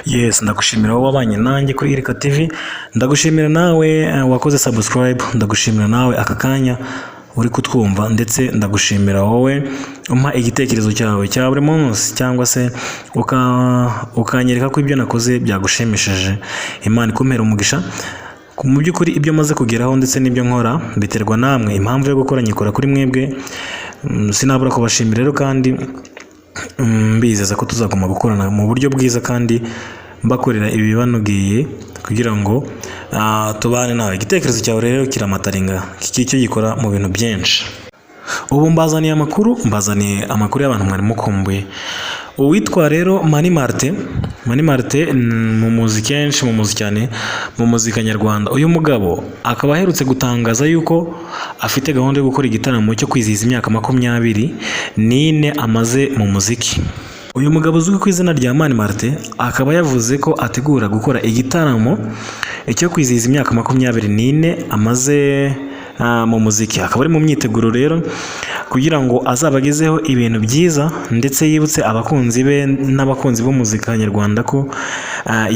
Yes, ndagushimira wowe wabanye nanjye kuri Irika TV. Ndagushimira nawe wakoze subscribe. Ndagushimira nawe aka kanya uri kutwumva, ndetse ndagushimira wowe umpa igitekerezo cyawe cya buri munsi, cyangwa se ukanyereka ko ibyo nakoze byagushimishije. Imana ikumpera umugisha. Mu by'ukuri ibyo maze kugeraho ndetse n'ibyo nkora biterwa namwe. Impamvu yo gukora nyikora kuri mwebwe. Sinabura kubashimira rero, kandi mbizeza ko tuzaguma gukorana mu buryo bwiza kandi mbakorera ibibanogeye kugira ngo tubane nawe. Igitekerezo cyawe rero kiramataringa, kicyo gikora mu bintu byinshi. Ubu mbazaniye amakuru y'abantu mwari mukumbuye. Uwitwa rero Mani Martin mu muziki kenshi, mu muziki cyane mu muzika nyarwanda. Uyu mugabo akaba aherutse gutangaza yuko afite gahunda yo gukora igitaramo cyo kwizihiza imyaka 24 amaze mu muziki. Uyu mugabo uzwi ku izina rya Mani Martin akaba yavuze ko ategura gukora igitaramo cyo kwizihiza imyaka 24 amaze mu muziki. Akaba ari mu myiteguro rero kugira ngo azabagezeho ibintu byiza, ndetse yibutse abakunzi be n'abakunzi b'umuzika nyarwanda ko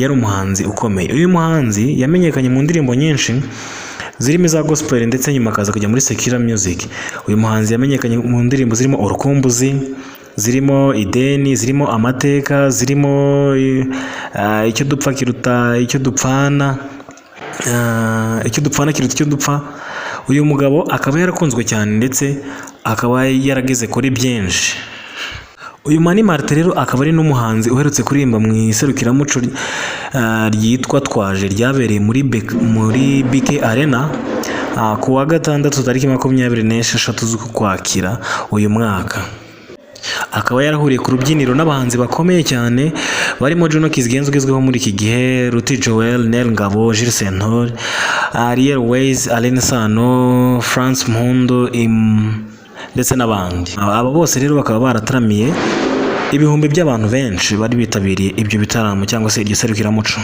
yari umuhanzi ukomeye. Uyu muhanzi yamenyekanye mu ndirimbo nyinshi zirimo za gospel, ndetse nyuma akaza kujya muri secular music. Uyu muhanzi yamenyekanye mu ndirimbo zirimo urukumbuzi, zirimo ideni, zirimo amateka, zirimo icyo dupfa kiruta icyo dupfana, icyo dupfana kiruta icyo dupfa. Uyu mugabo akaba yarakunzwe cyane, ndetse akaba yarageze kuri byinshi. Uyu Mani Martin rero akaba ari n'umuhanzi uherutse kuririmba mu iserukiramuco ryitwa Twaje, ryabereye muri BK Arena ku wa gatandatu tariki 26 z'Ukwakira uyu mwaka. Akaba yarahuriye ku rubyiniro n'abahanzi bakomeye cyane barimo Juno Kizgenzo ugezweho muri iki gihe, Ruti Joel, Nel Ngabo, Jules Sentore, Ariel Ways, Alain Sano, France Mpundo, ndetse n'abandi. Aba bose rero bakaba barataramiye ibihumbi by'abantu benshi bari bitabiriye ibyo bitaramo cyangwa se iryo serukiramuco.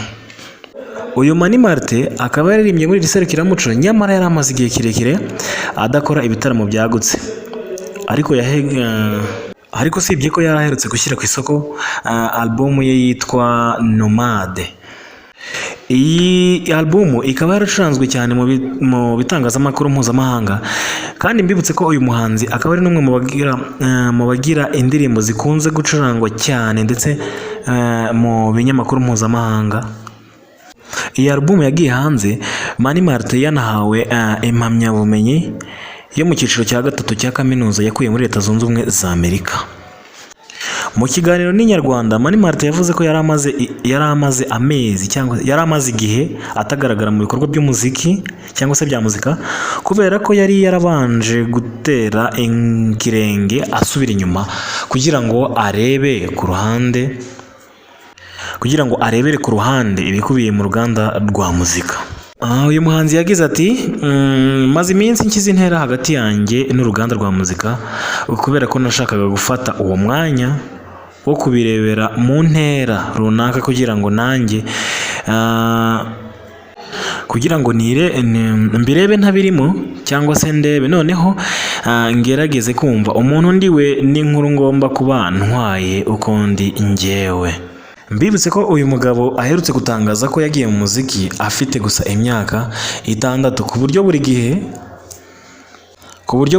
Uyu Mani Martin akaba yaririmbye muri iri serukiramuco, nyamara yari amaze igihe kirekire adakora ibitaramo byagutse. Ariko sibye ko yaraherutse gushyira ku isoko album ye yitwa Nomade. Iyi album ikaba yaracuranzwe cyane mu bitangazamakuru mpuzamahanga, kandi mbibutse ko uyu muhanzi akaba ari n'umwe mu bagira indirimbo zikunze gucurangwa cyane, ndetse mu binyamakuru mpuzamahanga. Iyi album yagiye hanze, Mani Martin yanahawe impamyabumenyi yo mu cyiciro cya gatatu cya kaminuza yakuye muri Leta Zunze Ubumwe za Amerika. Mu kiganiro n'Inyarwanda, Mani Martin yavuze ko yari amaze igihe atagaragara mu bikorwa by'umuziki cyangwa se bya muzika, kubera ko yari yarabanje gutera ikirenge asubira inyuma kugira ngo arebere ku ruhande ibikubiye mu ruganda rwa muzika. Uyu muhanzi yagize ati, maze iminsi nshyize intera hagati yanjye n'uruganda rwa muzika, kubera ko nashakaga gufata uwo mwanya wo kubirebera mu ntera runaka kugira ngo nanjye mbirebe ntabirimo, cyangwa se ndebe noneho ngerageze kumva umuntu ndiwe n'inkuru ngomba kuba ntwaye uko ndi njyewe. Mbibutse ko uyu mugabo aherutse gutangaza ko yagiye mu muziki afite gusa imyaka 6, ku buryo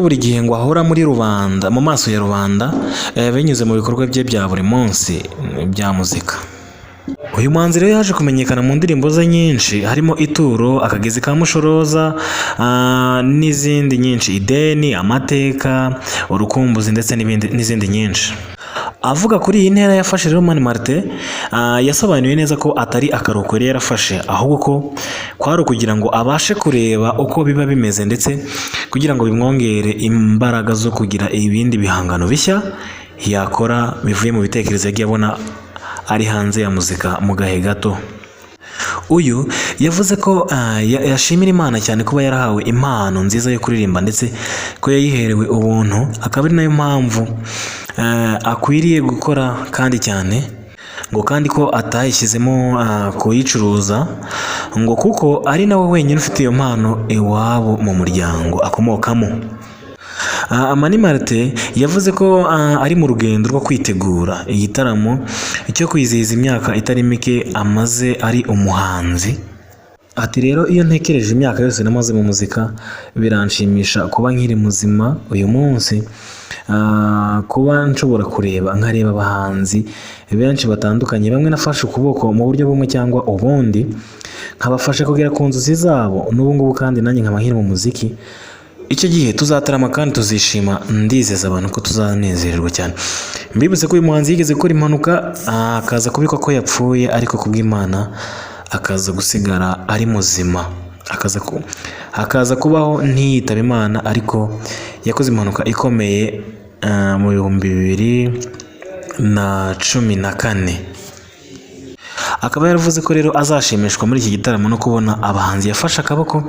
buri gihe ngo ahora muri rubanda, mu maso ya rubanda, binyuze mu bikorwa bye bya buri munsi bya muzika. Uyu muhanzi rero yaje kumenyekana mu ndirimbo ze nyinshi, harimo Ituro, Akagezi ka Mushoroza, n'izindi nyinshi, Ideni, Amateka, Urukumbuzi, ndetse n'izindi nyinshi. Avuga kuri iyi ntera yafashe rero, Mani Martin yasobanuye neza ko atari akaruhuko yari yarafashe, ahubwo ko kwari ukugira ngo abashe kureba uko biba bimeze, ndetse kugira ngo bimwongere imbaraga zo kugira ibindi bihangano bishya yakora bivuye mu bitekerezo yagiye abona ari hanze ya muzika mu gahe gato. Uyu yavuze ko yashimira Imana cyane kuba yarahawe impano nziza yo kuririmba, ndetse ko yayiherewe ubuntu, akaba ari nayo mpamvu akwiriye gukora kandi cyane, ngo kandi ko atayishyizemo kuyicuruza, ngo kuko ari nawe wenyine ufite iyo mpano iwabo mu muryango akomokamo. Mani Martin yavuze ko ari mu rugendo rwo kwitegura igitaramo cyo kwizihiza imyaka itari mike amaze ari umuhanzi. Ati rero iyo ntekereje imyaka yose namaze mu muzika biranshimisha kuba nkiri muzima uyu munsi, kuba nshobora nkareba abahanzi benshi batandukanye, bamwe nafashe ukuboko mu buryo bumwe cyangwa ubundi nkabafasha kugera ku nzozi zabo, n'ubu ngubu kandi nanjye nkaba nkiri mu muziki. Icyo gihe tuzatarama kandi tuzishima, ndizeza abantu ko tuzanezererwa cyane. Mbibutse ko uyu muhanzi yigeze gukora impanuka akaza kubikwa ko yapfuye, ariko kubw'Imana akaza gusigara ari muzima, akaza kubaho ntiyitaba Imana, ariko yakoze impanuka ikomeye mu 2014. Akaba yaravuze ko rero azashimishwa muri iki gitaramo no kubona abahanzi yafashe akaboko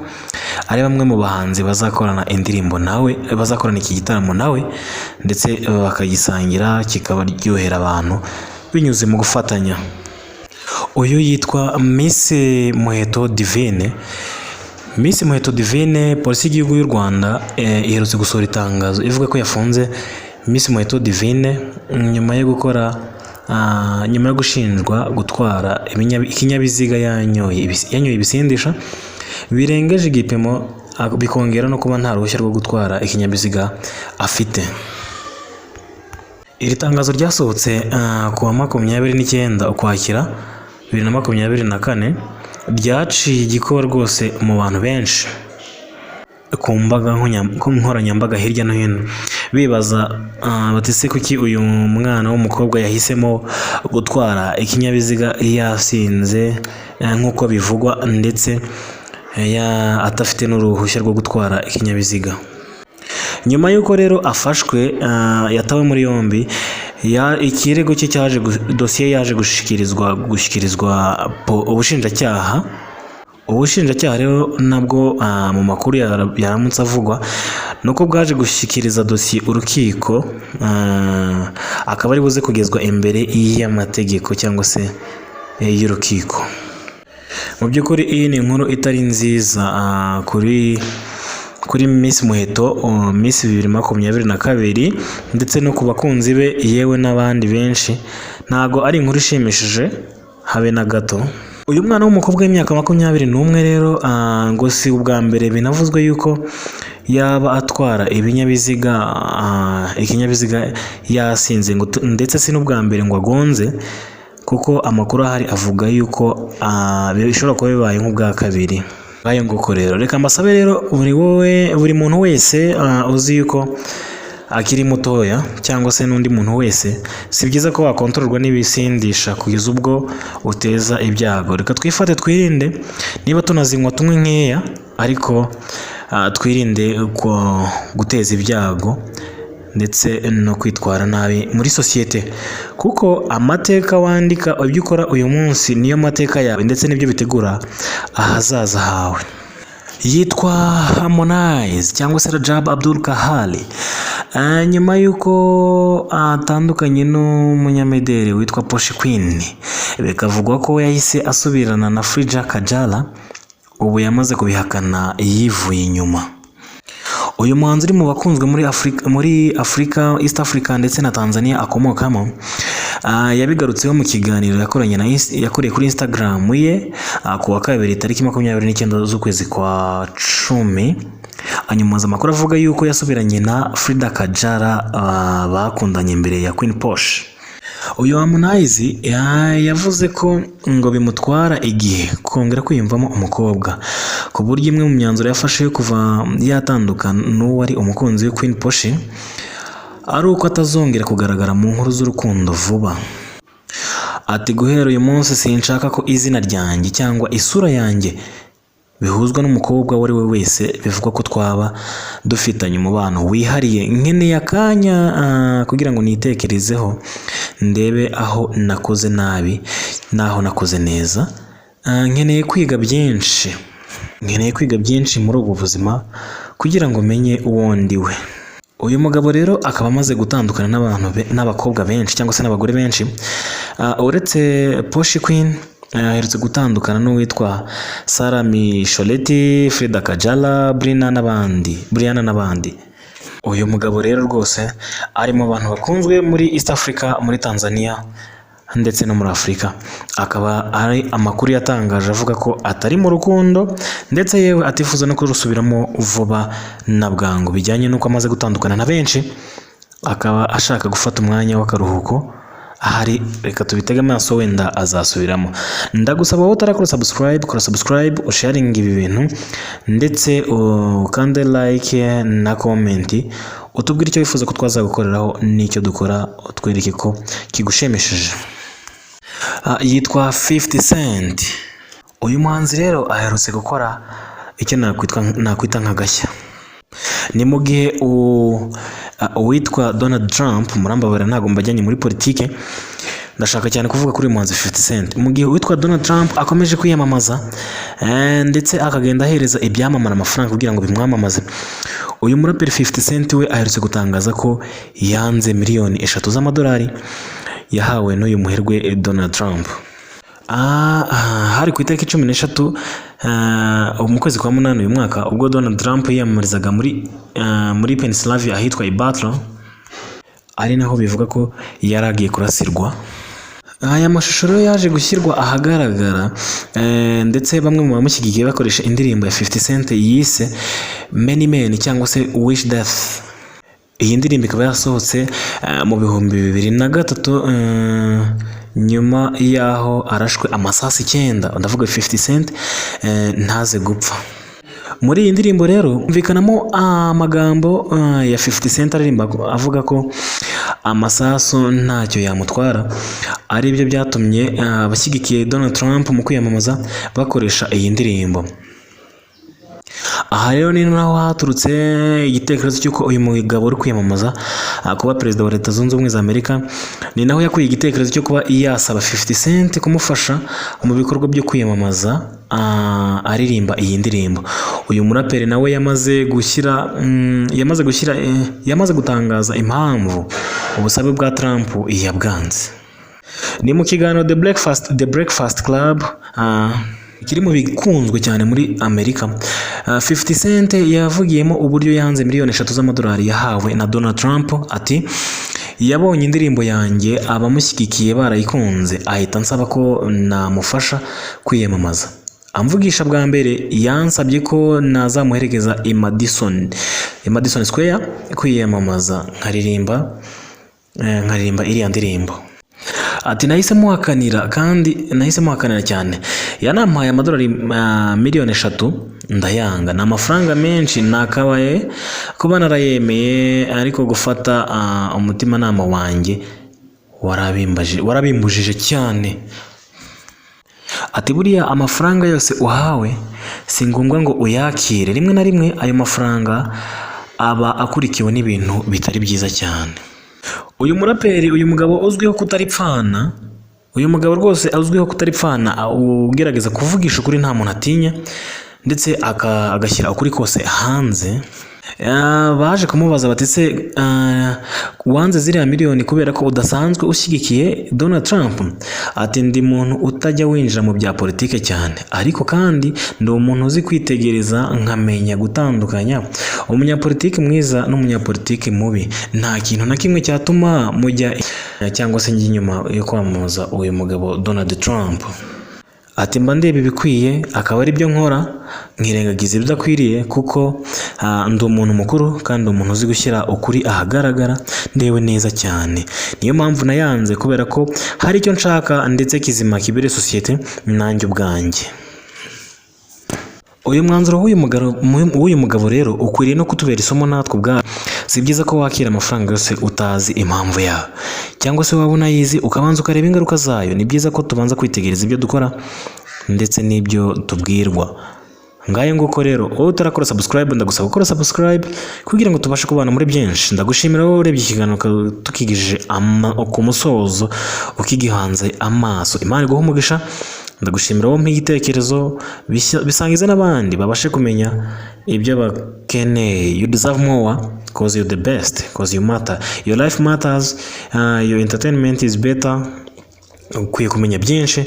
ari bamwe mu bahanzi bazakorana indirimbo nawe, bazakorana iki gitaramo nawe, ndetse bakagisangira kikabaryohera abantu binyuze mu gufatanya. Uyu yitwa Miss Muheto Divine. Miss Muheto Divine, polisi y'igihugu y'u Rwanda iherutse gusohora itangazo ivuga ko yafunze Miss Muheto Divine nyuma yo gushinjwa gutwara ikinyabiziga yanyoye ibisindisha birengeje igipimo, bikongera no kuba nta ruhushya rwo gutwara ikinyabiziga afite. Iri tangazo ryasohotse ku wa 29 Ukwakira 2024, ryaciye igikuba rwose mu bantu benshi ku mbaga nkoranyambaga hirya no hino, bibaza bati se kuki uyu mwana w'umukobwa yahisemo gutwara ikinyabiziga yasinze nk'uko bivugwa, ndetse atafite n'uruhushya rwo gutwara ikinyabiziga. Nyuma y'uko rero afashwe yatawe muri yombi, ikirego cye dosiye yaje gushyikirizwa ubushinjacyaha. Ubushinjacyaha rero nabwo mu makuru yaramutse avugwa nuko bwaje gushyikiriza dosiye urukiko, akaba ari buze kugezwa imbere y'amategeko cyangwa se y'urukiko. Mu by'ukuri iyi ni inkuru itari nziza kuri Miss Muheto, Miss 2022, ndetse no ku bakunzi be yewe n'abandi benshi. Ntago ari inkuru ishimishije habe na gato. Uyu mwana w'umukobwa w'imyaka 21 rero ngo si ubwa mbere binavuzwe yuko yaba atwara ikinyabiziga yasinze, ndetse si n'ubwa mbere ngo agonze, kuko amakuru ahari avuga yuko bishobora kuba bibaye nk'ubwa kabiri. Bayo nguko rero, reka mbasabe rero buri muntu wese uzi yuko akiri mutoya cyangwa se n'undi muntu wese, si byiza ko wakontororwa n'ibisindisha kugeza ubwo uteza ibyago. Reka twifate, twirinde, niba tunazinywa tunywe nkeya, ariko twirinde guteza ibyago ndetse no kwitwara nabi muri sosiyete, kuko amateka wandika, ibyo ukora uyu munsi niyo mateka yawe, ndetse n'ibyo bitegura ahazaza hawe. Yitwa Harmonize cyangwa se Rajab Abdul Kahali. Nyuma y'uko atandukanye n'umunyamideli witwa Poshy Queen, bikavugwa ko yahise asubirana na Frida Kajala, ubu yamaze kubihakana yivuye inyuma. Uyu muhanzi uri mu bakunzwe muri Afrika, East Africa ndetse na Tanzania akomokamo, yabigarutseho mu kiganiro yakoreye kuri Instagram ye ku wa kabiri tariki 29 z'ukwezi kwa 10. Anyumaza amakuru avuga yuko yasubiranye na Frida Kajala bakundanye mbere ya Queen Posh. Uyu Harmonize yavuze ko ngo bimutwara igihe kongera kwiyumvamo umukobwa, ku buryo imwe mu myanzuro yafashe yo kuva yatandukana n'uwari umukunzi we Queen Posh ari uko atazongera kugaragara mu nkuru z'urukundo vuba. Ati guhera uyu munsi sinshaka ko izina ryanjye cyangwa isura yanjye bihuzwa n'umukobwa uwo ari we wese bivugwa ko twaba dufitanye umubano wihariye. Nkeneye akanya kugira ngo nitekerezeho, ndebe aho nakoze nabi naho nakoze neza. Nkeneye kwiga byinshi muri ubu buzima kugira ngo menye uwo ndiwe. Uyu mugabo rero akaba amaze gutandukana n'abakobwa benshi cyangwa se n'abagore benshi, uretse Poshy Queen aherutse gutandukana n'uwitwa Sarah Micholeti, Frida Kajala, Brianna n'abandi. Uyu mugabo rero rwose ari mu bantu bakunzwe muri East Africa, muri Tanzania ndetse no muri Afurika. Akaba ari amakuru yatangaje avuga ko atari mu rukundo ndetse yewe atifuza no kurusubiramo vuba na bwangu, bijyanye n'uko amaze gutandukana na benshi, akaba ashaka gufata umwanya w'akaruhuko. Ahari reka tubitege amaso, wenda azasubiramo. Ndagusaba wowe utarakora subscribe, kora subscribe, usharing ibi bintu ndetse ukande like na comment, utubwire icyo wifuza ko twazagukoreraho n'icyo dukora, utwereke ko kigushimishije. Yitwa 50 Cent. Uyu muhanzi rero aherutse gukora icyo nakwita nk'agashya. Ni mu gihe uwitwa Donald Trump, murambabara ntabwo mbajyanye muri politike, ndashaka cyane kuvuga kuri uyu muhanzi 50 Cent. Mu gihe uwitwa Donald Trump akomeje kwiyamamaza ndetse akagenda ahereza ibyamamara amafaranga kugira ngo bimwamamaze, uyu muraperi 50 Cent we aherutse gutangaza ko yanze miliyoni 3 z'amadolari yahawe n'uyu muherwe Donald Trump. Hari ku itariki 13 mu kwezi kwa munani uyu mwaka, ubwo Donald Trump yiyamamarizaga muri Pennsylvania ahitwa i Butler, ari naho bivuga ko yaragiye kurasirwa. Aya mashusho rero yaje gushyirwa ahagaragara ndetse bamwe mu bamushyigikiye bakoresha indirimbo ya 50 Cent yise Many Men cyangwa se Wish Death. Iyi ndirimbo ikaba yasohotse mu 2003 nyuma yaho arashwe amasasi 9, ndavuga 50 Cent ntaze gupfa. Muri iyi ndirimbo rero umvikanamo amagambo ya 50 Cent aririmba avuga ko amasasu ntacyo yamutwara, ari byo byatumye abashyigikiye Donald Trump mu kwiyamamaza bakoresha iyi ndirimbo. Aha rero ni naho haturutse igitekerezo cy'uko uyu mugabo uri kwiyamamaza kuba perezida wa Leta Zunze Ubumwe za Amerika, ni naho yakuye igitekerezo cyo kuba yasaba 50 Cent kumufasha mu bikorwa byo kwiyamamaza aririmba iyi ndirimbo. Uyu muraperi nawe yamaze gutangaza impamvu ubusabe bwa Trump yabwanze. Ni mu kiganiro The Breakfast Club kiri mu bikunzwe cyane muri Amerika. 50 Cent yavugiyemo uburyo yanze miliyoni 3 z'amadolari yahawe na Donald Trump. Ati, yabonye indirimbo yanjye abamushyigikiye barayikunze, ahita ansaba ko namufasha kwiyamamaza. Amvugisha bwa mbere yansabye ko nazamuherekeza i Madison Square kwiyamamaza nkaririmba iriya ndirimbo. Ati, nahise muhakanira cyane, yanampaye amadolari miliyoni 3 ndayanga. Ni amafaranga menshi, nakabaye kuba narayemeye, ariko gufata umutimanama wanjye warabimbujije cyane. Ati, buriya amafaranga yose uhawe si ngombwa ngo uyakire, rimwe na rimwe ayo mafaranga aba akurikiwe n'ibintu bitari byiza cyane. Uyu muraperi, uyu mugabo uzwiho kutaripfana, ugerageza kuvugisha ukuri nta muntu atinya, ndetse agashyira ukuri kose hanze. Baje kumubaza bati, se wanze ziriya miliyoni kubera ko udasanzwe ushyigikiye Donald Trump? Ati, ndi muntu utajya winjira mu bya politike cyane, ariko kandi ndi umuntu uzi kwitegereza nkamenya gutandukanya umunyapolitiki mwiza n'umunyapolitiki mubi. Nta kintu na kimwe cyatuma mujya cyangwa se njye inyuma yo kwamamaza uyu mugabo Donald Trump. Ati, mba ndeba ibikwiye akaba ari byo nkora, nkirengagiza ibidakwiriye, kuko ndi umuntu mukuru kandi umuntu uzi gushyira ukuri ahagaragara ndewe neza cyane. Niyo mpamvu nayanze, kubera ko hari icyo nshaka ndetse kizima kibereye sosiyete nanjye ubwanjye. Uyu mwanzuro w'uyu mugabo rero ukwiriye no kutubera isomo natwe ubwacu. Si byiza ko wakira amafaranga yose utazi impamvu yayo, cyangwa se waba unayizi ukabanza ukareba ingaruka zayo. Ni byiza ko tubanza kwitegereza ibyo dukora ndetse n'ibyo tubwirwa. Ngayo nguko rero, wowe utarakora subscribe, ndagusaba gukora subscribe kugira ngo tubashe kubana muri byinshi. Ndagushimira wowe urebye ikiganiro tukigije ku musozo, ukigihanze amaso. Imana iguhe umugisha. Ndagushimira wowe mpa igitekerezo, bisangiza n'abandi babashe kumenya ibyo bakeneye. You deserve more because you're the best, because you matter. Your life matters, your entertainment is better ukwiye kumenya byinshi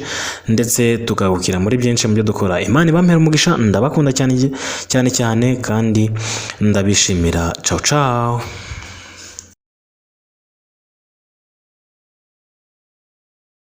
ndetse tukagukira muri byinshi mu byo dukora. Imana ibampera umugisha, ndabakunda cyane cyane cyane kandi ndabishimira. Ciao ciao.